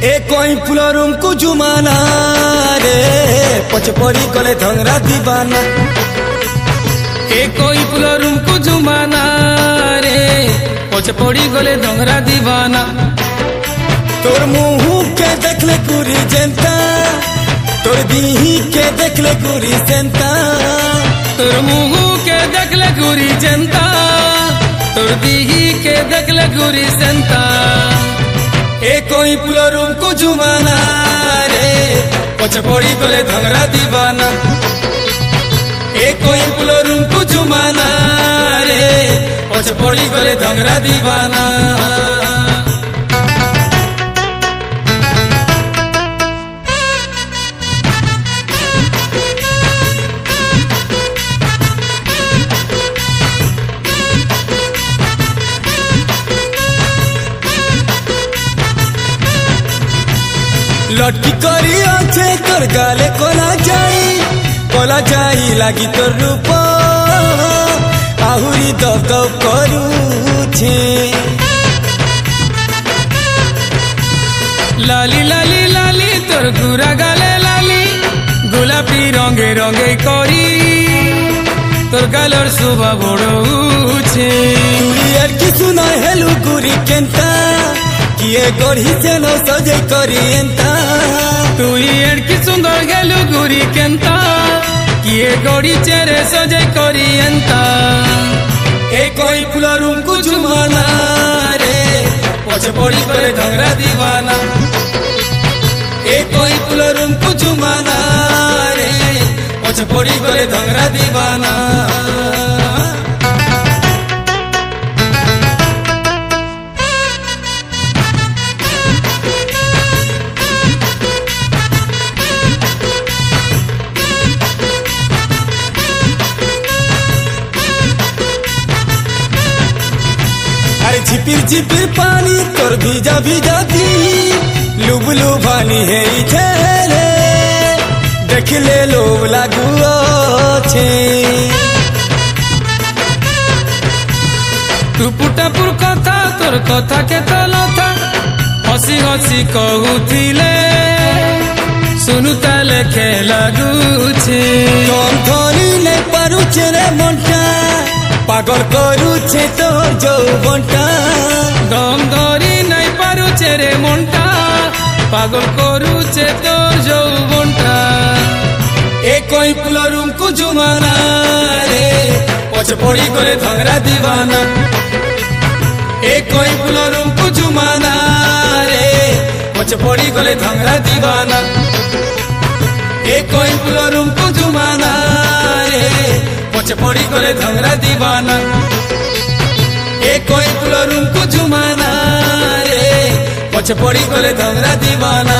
ए कोई फुलरुम को जुमाना रे पछ पड़ी गले धंगरा दीवाना। ए कोई फुलरुम को जुमाना रे पछ पड़ी गले धंगरा दीवाना। तोर मुँह के देखले कुरी जनता, तोर दीही के देखले कुरी जनता, तोर मुँह के देखले कुरी जनता, तोर दीही के देखले कुरी जनता। ए कोई फुलरुम को जुमाना रे पछ पड़ी गले धंगरा दीवाना। ए कोई फुलरुम को जुमाना रे पछ पड़ी गले धंगरा दीवाना। लटकी करी अच्छे तोर गाले कोला जाई लागी तोर रूप आहुरी दब दब करूछे। लाली लाली लाली तोर गुरा गाले लाली गोलापी रंगे रंगे करी तोर गालर शोभा बड़ौछे। तुई यार की सुना हेलु गुरी केंता किए गढ़ी से न सजे करी एंता। तुई एड़की सुंदर गेलु गुरी केंता किए गढ़ी चेरे सजे करी एंता। ए कोई फुलरुम को जुमाना रे पछ पड़ी गले धंगरा दीवाना। ए कोई फुलरुम को जुमाना रे पछ पड़ी गले धंगरा दीवाना। झिपिर झिपिर पानी तोर भीजा भीजा दी लुब लुभानी है इधरे देख ले लोभ लागू छे। तू पुटापुर कथा तोर कथा के तलथा हसी हसी कहूथिले सुनु ताले खे लागुछे। कम धनी नहीं पारुछे रे मनटा पागल करूछे तोर यौवनटा। दम धरी नहीं पारुछे रे मनटा पागल करूछे तोर यौवनटा। ए कोई फुलरुम को जुमाना रे पछ पड़ी गले धंगरा दीवाना। ए कोई फुलरुम को जुमाना रे पछ पड़ी गले धंगरा दीवाना। ए कोई फुलरुम को जुमाना रे पछ पड़ी गले धंगरा दीवाना। ए कोई फुलरुम को जुमाना रे पछ पड़ी गले धंगरा दीवाना।